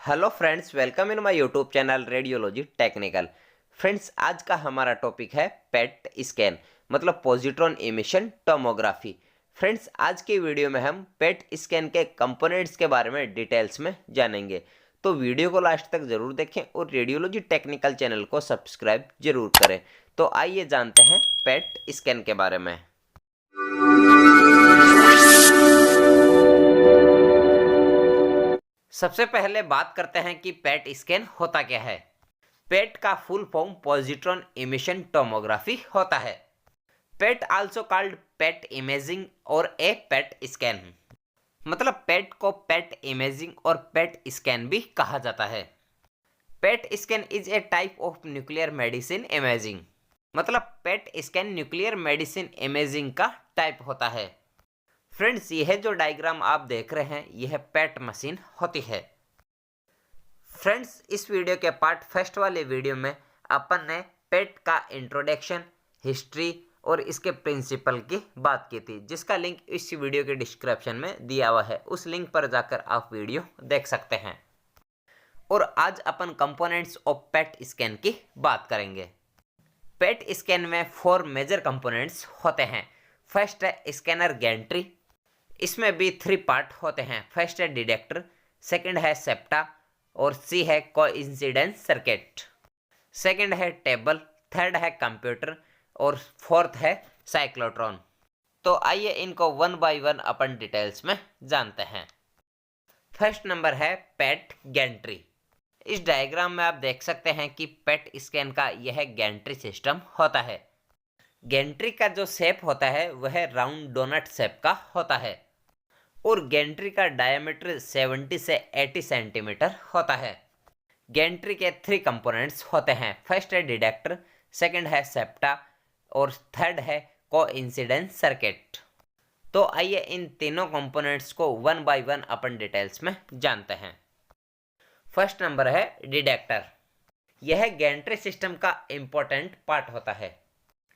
Hello friends, welcome in my YouTube channel radiology technical. Friends, आज का हमारा topic है पेट स्कैन मतलब पॉजिट्रॉन इमिशन टोमोग्राफी। फ्रेंड्स, आज की वीडियो में हम पेट स्कैन के कंपोनेंट्स के बारे में डिटेल्स में जानेंगे, तो वीडियो को लास्ट तक जरूर देखें और रेडियोलॉजी टेक्निकल चैनल को सब्सक्राइब जरूर करें। तो आइए जानते हैं पेट स्कैन के बारे में। सबसे पहले बात करते हैं कि पेट स्कैन होता क्या है। पेट का full form positron emission tomography होता है। पेट आल्सो कॉल्ड पेट इमेजिंग और ए पेट स्कैन मतलब पेट को पेट इमेजिंग और पेट स्कैन भी कहा जाता है। PET scan is a type of nuclear medicine imaging मतलब PET scan nuclear medicine imaging का टाइप होता है। फ्रेंड्स, यह जो डायग्राम आप देख रहे हैं यह पेट मशीन होती है। फ्रेंड्स, इस वीडियो के पार्ट फर्स्ट वाले वीडियो में अपन ने पेट का इंट्रोडक्शन, हिस्ट्री और इसके प्रिंसिपल की बात की थी, जिसका लिंक इस वीडियो के डिस्क्रिप्शन में दिया हुआ है। उस लिंक पर जाकर आप वीडियो देख सकते हैं। और आज अपन कंपोनेंट्स ऑफ पेट स्कैन की बात करेंगे। पेट स्कैन में 4 मेजर कंपोनेंट्स होते हैं। फर्स्ट है स्कैनर गैंट्री, इसमें भी 3 पार्ट होते हैं। फर्स्ट है डिटेक्टर, सेकंड है सेप्टा और सी है कोइंसिडेंस सर्किट, सेकंड है टेबल, थर्ड है कंप्यूटर और फोर्थ है साइक्लोट्रॉन। तो आइए इनको one by one upon details में जानते हैं। फर्स्ट नंबर है पेट गैंट्री। इस डायग्राम में आप देख सकते हैं कि पेट स्कैन का यह गैंट्री सिस्टम होता है। गैंट्री का जो शेप होता है वह राउंड डोनट शेप का होता है और गैंट्री का डायमीटर 70 से 80 सेंटीमीटर होता है। गैंट्री के 3 कंपोनेंट्स होते हैं। फर्स्ट है डिटेक्टर, सेकंड है सेप्टा और थर्ड है कोइंसिडेंस सर्किट। तो आइए इन तीनों कंपोनेंट्स को one by one upon details में जानते हैं। फर्स्ट नंबर है डिटेक्टर। यह गैंट्री सिस्टम का इंपॉर्टेंट पार्ट होता है।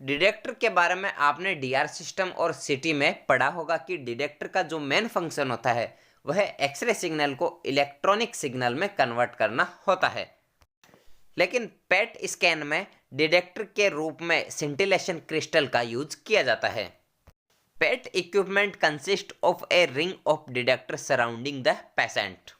डिटेक्टर के बारे में आपने डीआर सिस्टम और सिटी में पढ़ा होगा कि डिटेक्टर का जो मेन फंक्शन होता है वह एक्सरे सिग्नल को इलेक्ट्रॉनिक सिग्नल में कन्वर्ट करना होता है। लेकिन पेट स्कैन में डिटेक्टर के रूप में सिंटिलेशन क्रिस्टल का यूज किया जाता है। PET equipment consist of a ring of detector surrounding the patient.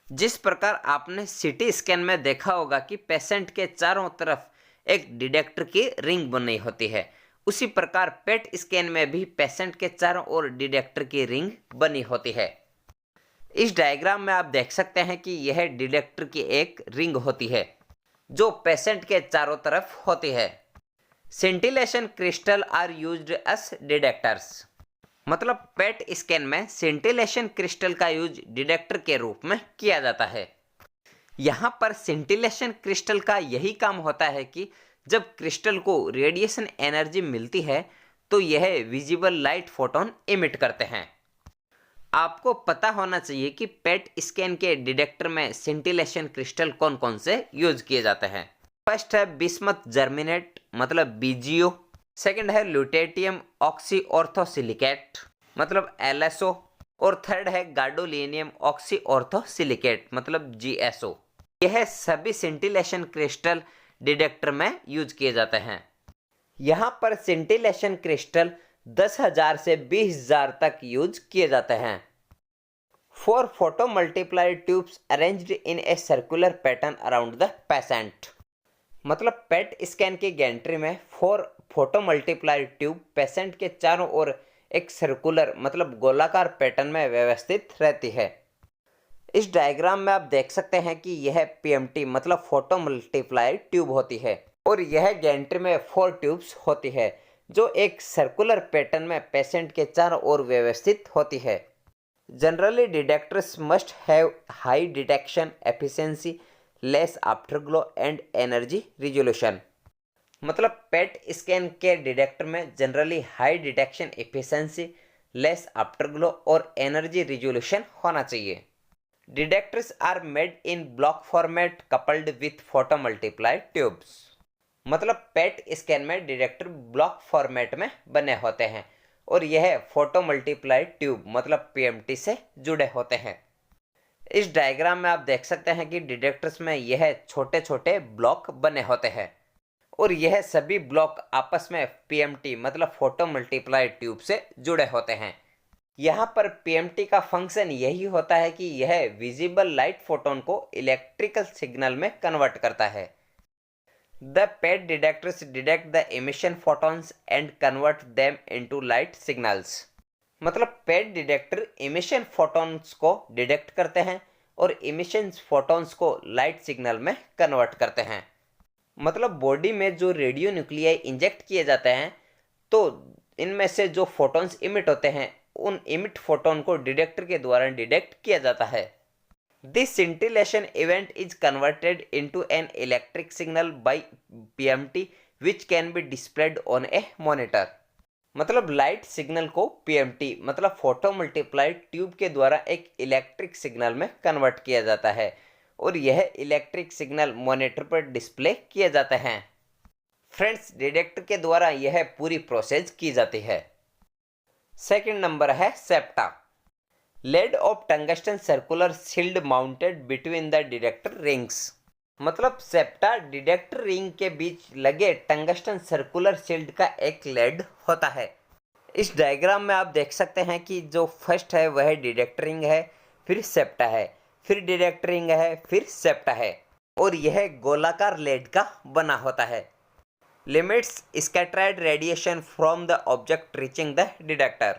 जिस प्रकार आपने सिटी स्कैन में देखा होगा कि पेशेंट के चारों तरफ एक डिटेक्टर की रिंग बनी होती है, उसी प्रकार पेट स्कैन में भी पेशेंट के चारों ओर डिटेक्टर की रिंग बनी होती है। इस डायग्राम में आप देख सकते हैं कि यह डिटेक्टर की एक रिंग होती है जो पेशेंट के चारों तरफ होती है। Scintillation crystal are used as detectors मतलब पेट स्कैन में सिंटिलेशन क्रिस्टल का यूज डिटेक्टर के रूप में किया जाता है। यहाँ पर सिंटिलेशन क्रिस्टल का यही काम होता है कि जब क्रिस्टल को रेडिएशन एनर्जी मिलती है तो यह विजिबल लाइट फोटोन इमिट करते हैं। आपको पता होना चाहिए कि पेट स्कैन के डिटेक्टर में सिंटिलेशन क्रिस्टल कौन कौन से यूज किए जाते हैं। फर्स्ट है बिस्मथ जर्मिनेट मतलब बीजीओ, सेकंड है ल्यूटेटियम ऑक्सी ऑर्थोसिलिकेट मतलब एलएसओ और थर्ड है गाडोलिनियम ऑक्सी ऑर्थोसिलिकेट मतलब जीएसओ। यह सभी सिंटिलेशन क्रिस्टल डिटेक्टर में यूज किए जाते हैं। यहाँ पर सिंटिलेशन क्रिस्टल 10,000 से 20,000 तक यूज किए जाते हैं। 4 photo multiplied tubes arranged in a circular pattern around the patient मतलब पेट स्कैन की गैंट्री में 4 फोटो मल्टीप्लाइड ट्यूब पेशेंट के चारों ओर एक सर्कुलर मतलब गोलाकार पैटर्न में व्यवस्थित रहती है। इस डायग्राम में आप देख सकते हैं कि यह पीएमटी मतलब फोटो मल्टीप्लाइड ट्यूब होती है और यह गैंट्री में 4 ट्यूब्स होती है जो एक सर्कुलर पैटर्न में पेशेंट के चारों ओर व्यवस्थित होती है। Generally detectors must have high detection efficiency, less afterglow and energy resolution मतलब पेट स्कैन के डिटेक्टर में generally high detection efficiency, less afterglow और एनर्जी रिजोल्यूशन होना चाहिए। Detectors are made in block format coupled with photo multiplied tubes मतलब PET scan में detector block format में बने होते हैं और यह फोटो मल्टीप्लाइड ट्यूब मतलब पीएमटी से जुड़े होते हैं। इस डायग्राम में आप देख सकते हैं कि डिटेक्टर्स में यह छोटे छोटे ब्लॉक बने होते हैं और यह सभी ब्लॉक आपस में पीएमटी मतलब फोटो मल्टीप्लाई ट्यूब से जुड़े होते हैं। यहाँ पर पीएमटी का फंक्शन यही होता है कि यह विजिबल लाइट फोटोन को इलेक्ट्रिकल सिग्नल में कन्वर्ट करता है। The pet detectors detect the emission photons and convert them into light signals. मतलब पेट डिटेक्टर इमिशन फोटॉन्स को डिटेक्ट करते हैं और इमिशन फोटॉन्स को लाइट सिग्नल में कन्वर्ट करते हैं। मतलब बॉडी में जो रेडियो न्यूक्लियाई इंजेक्ट किए जाते हैं तो इनमें से जो फोटॉन्स इमिट होते हैं उन इमिट फोटोन को डिटेक्टर के द्वारा डिटेक्ट किया जाता है। This scintillation event is converted into an electric signal by PMT which can be displayed on a monitor। मतलब लाइट सिग्नल को PMT मतलब फोटो मल्टीप्लाइड ट्यूब के द्वारा एक इलेक्ट्रिक सिग्नल में कन्वर्ट किया जाता है और यह इलेक्ट्रिक सिग्नल मॉनिटर पर डिस्प्ले किए जाते हैं। फ्रेंड्स, डिटेक्टर के द्वारा यह पूरी प्रोसेस की जाती है। सेकंड नंबर है septa, laid off tungsten circular shield mounted between the detector rings. मतलब सेप्टा डिटेक्टर रिंग के बीच लगे टंगस्टन सर्कुलर शील्ड का एक लेड होता है। इस डायग्राम में आप देख सकते हैं कि जो फर्स्ट है वह डिटेक्टर रिंग है, फिर सेप्टा है, फिर डिटेक्टर रिंग है, फिर सेप्टा है और यह गोलाकार लेड का बना होता है। Limits scattered radiation from the object reaching the detector.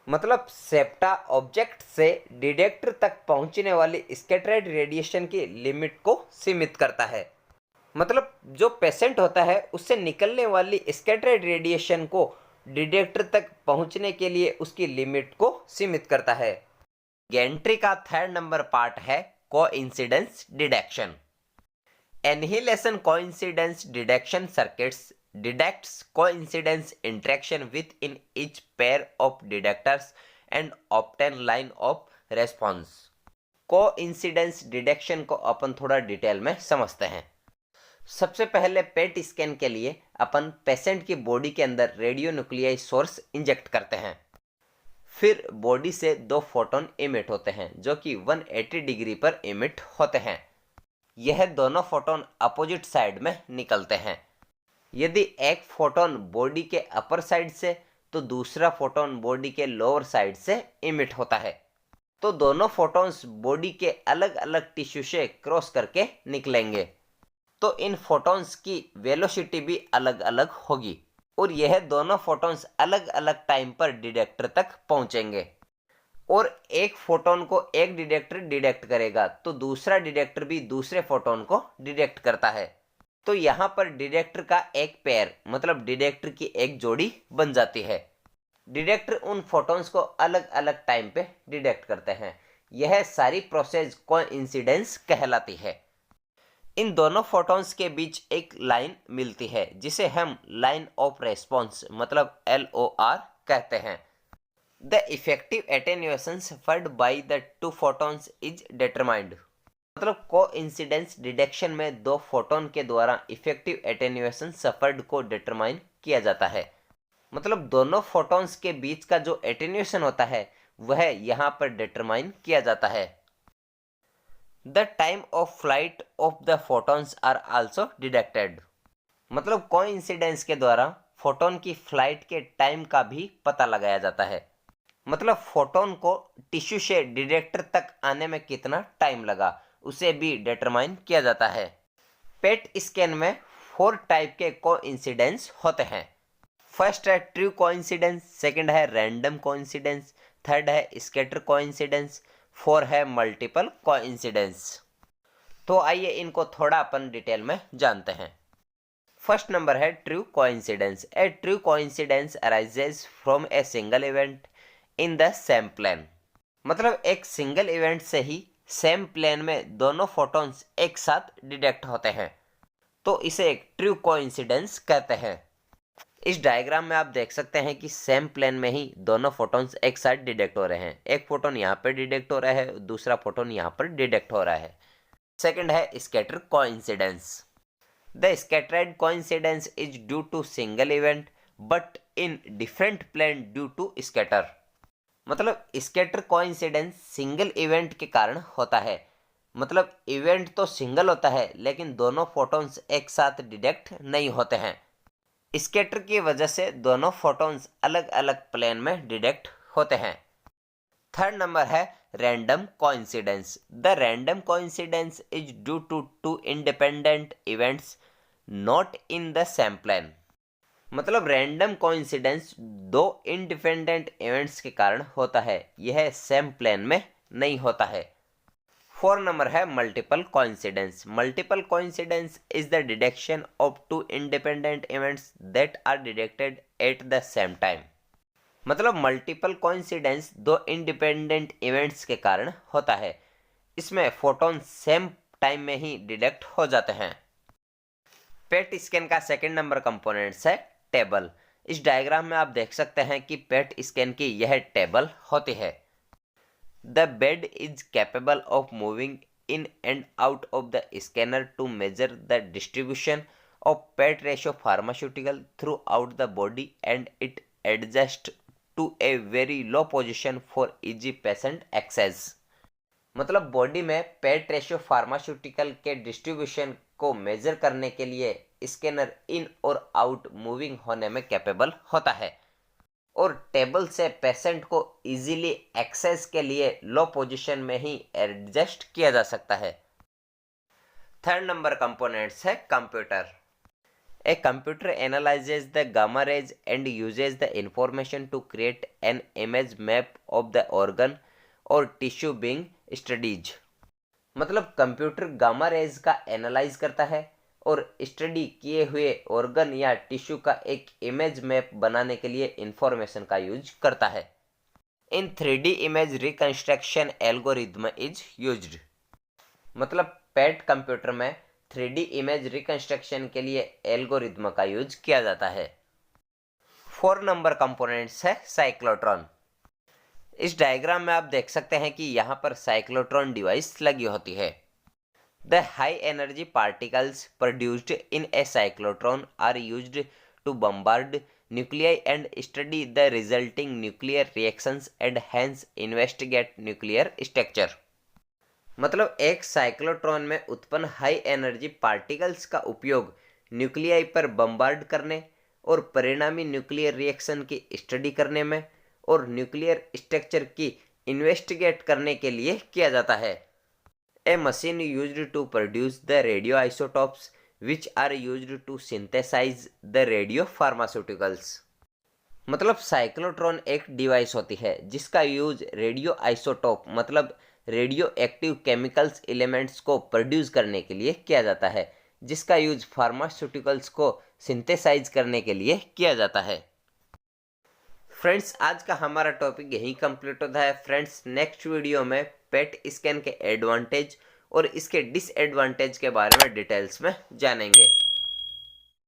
मतलब सेप्टा ऑब्जेक्ट से डिटेक्टर तक पहुंचने वाली स्कैटर्ड रेडिएशन की लिमिट को सीमित करता है। मतलब जो पेशेंट होता है उससे निकलने वाली स्कैटर्ड रेडिएशन को डिटेक्टर तक पहुंचने के लिए उसकी लिमिट को सीमित करता है। गेंट्री का थर्ड नंबर पार्ट है coincidence detection. Annihilation coincidence detection circuits detects coincidence interaction within each pair of detectors and obtain line of response। Coincidence detection को अपन थोड़ा डिटेल में समझते हैं। सबसे पहले पेट स्कैन के लिए अपन पेशेंट की बॉडी के अंदर रेडियो न्यूक्लियाई सोर्स इंजेक्ट करते हैं। फिर बॉडी से दो फोटोन इमिट होते हैं जो कि 180 डिग्री पर इमिट होते हैं। यह दोनों फोटोन अपोजिट साइड में निकलते हैं। यदि एक फोटोन बॉडी के अपर साइड से तो दूसरा फोटोन बॉडी के लोअर साइड से इमिट होता है, तो दोनों फोटोन्स बॉडी के अलग अलग टिश्यू से क्रॉस करके निकलेंगे, तो इन फोटोन्स की वेलोसिटी भी अलग अलग होगी और यह दोनों फोटोन्स अलग अलग टाइम पर डिटेक्टर तक पहुंचेंगे। और एक फोटोन को एक डिटेक्टर डिटेक्ट करेगा तो दूसरा डिटेक्टर भी दूसरे फोटोन को डिटेक्ट करता है, तो यहाँ पर डिटेक्टर का एक पेयर मतलब डिटेक्टर की एक जोड़ी बन जाती है। डिटेक्टर उन फोटॉन्स को अलग अलग टाइम पे डिटेक्ट करते हैं। यह सारी प्रोसेस कोइंसिडेंस कहलाती है। इन दोनों फोटॉन्स के बीच एक लाइन मिलती है जिसे हम लाइन ऑफ रेस्पॉन्स मतलब LOR कहते हैं। The effective attenuation suffered by the two photons is determined. मतलब कोइंसिडेंस डिटेक्शन में दो फोटोन के द्वारा इफेक्टिव एटेन्यूएशन सफर्ड को डिटरमाइन किया जाता है। मतलब दोनों फोटॉन्स के बीच का जो एटेन्यूएशन होता है वह यहाँ पर डिटरमाइन किया जाता है। The time of flight of the photons are also detected. मतलब कोइंसिडेंस के द्वारा फोटोन की फ्लाइट के टाइम का भी पता लगाया जाता है। मतलब फोटोन को टिश्यू से डिटेक्टर तक आने में कितना टाइम लगा उसे भी डिटरमाइन किया जाता है। पेट स्कैन में 4 टाइप के कोइंसिडेंस होते हैं। फर्स्ट है ट्रू कोइंसिडेंस, सेकंड है रैंडम कोइंसिडेंस, थर्ड है स्कैटर कोइंसिडेंस, 4 है मल्टीपल कोइंसिडेंस। तो आइए इनको थोड़ा अपन डिटेल में जानते हैं। फर्स्ट नंबर है true coincidence. A true coincidence arises from a single event in the same plane. मतलब एक सिंगल इवेंट से ही सेम प्लेन में दोनों फोटॉन्स एक साथ डिटेक्ट होते हैं, तो इसे एक ट्रू कोइंसिडेंस कहते हैं। इस डायग्राम में आप देख सकते हैं कि सेम प्लेन में ही दोनों फोटॉन्स एक साथ डिटेक्ट हो रहे हैं। एक फोटोन यहाँ पर डिटेक्ट हो रहा है, दूसरा फोटोन यहाँ पर डिटेक्ट हो रहा है। सेकंड है scatter coincidence. The scattered coincidence is due to single event but in different plane due to scatter. मतलब स्कैटर कोइंसिडेंस सिंगल इवेंट के कारण होता है। मतलब इवेंट तो सिंगल होता है लेकिन दोनों फोटॉन्स एक साथ डिटेक्ट नहीं होते हैं। स्कैटर की वजह से दोनों फोटॉन्स अलग अलग प्लेन में डिटेक्ट होते हैं। थर्ड नंबर है random coincidence. The random coincidence is due to two independent events not in the same plane. मतलब रैंडम कोइंसिडेंस दो इंडिपेंडेंट इवेंट्स के कारण होता है, यह सेम प्लेन में नहीं होता है। फोर नंबर है multiple coincidence. Multiple coincidence is the detection of two independent events that are detected at the same time. मतलब मल्टीपल कोइंसिडेंस दो इंडिपेंडेंट इवेंट्स के कारण होता है, इसमें फोटॉन सेम टाइम में ही डिटेक्ट हो जाते हैं। पेट स्कैन का सेकंड नंबर कंपोनेंट्स है टेबल। इस डायग्राम में आप देख सकते हैं कि पेट स्कैन की यह टेबल होती है। The bed is capable of moving in and out of the scanner to measure the distribution of PET radio pharmaceutical throughout the body and it adjust to a very low position for easy patient access. मतलब body में PET radio pharmaceutical के distribution को measure करने के लिए scanner इन और out moving होने में कैपेबल होता है और टेबल से पेशेंट को इजीली एक्सेस के लिए लो पोजीशन में ही एडजस्ट किया जा सकता है। थर्ड नंबर कंपोनेंट्स है computer. A computer analyses the gamma rays and uses the information to create an image map of the organ और टिश्यू बीइंग स्टडीज। मतलब कंप्यूटर गामा रेज का एनालाइज करता है और स्टडी किए हुए ऑर्गन या टिश्यू का एक इमेज मैप बनाने के लिए इंफॉर्मेशन का यूज करता है। इन 3D image reconstruction algorithm is used. मतलब पेट कंप्यूटर में 3D इमेज रिकंस्ट्रक्शन के लिए एल्गोरिथम का यूज किया जाता है। 4 नंबर कंपोनेंट्स है साइक्लोट्रॉन। इस डायग्राम में आप देख सकते हैं कि यहाँ पर साइक्लोट्रॉन डिवाइस लगी होती है। The high energy particles produced in a cyclotron are used to bombard nuclei and study the resulting nuclear reactions and hence investigate nuclear structure. मतलब एक साइक्लोट्रॉन में उत्पन्न हाई एनर्जी पार्टिकल्स का उपयोग न्यूक्लियाई पर बम्बार्ड करने और परिणामी न्यूक्लियर रिएक्शन की स्टडी करने में और न्यूक्लियर स्ट्रक्चर की इन्वेस्टिगेट करने के लिए किया जाता है। A machine used to produce the radio isotopes which are used to synthesise the radio pharmaceuticals. मतलब साइक्लोट्रॉन एक डिवाइस होती है जिसका यूज रेडियो आइसोटॉप मतलब रेडियो एक्टिव केमिकल्स एलिमेंट्स को प्रोड्यूस करने के लिए किया जाता है, जिसका यूज फार्मास्यूटिकल्स को सिंथेसाइज करने के लिए किया जाता है। फ्रेंड्स, आज का हमारा टॉपिक यहीं कंप्लीट होता है। फ्रेंड्स, नेक्स्ट वीडियो में पेट स्कैन के एडवांटेज और इसके डिसएडवांटेज के बारे में डिटेल्स में जानेंगे।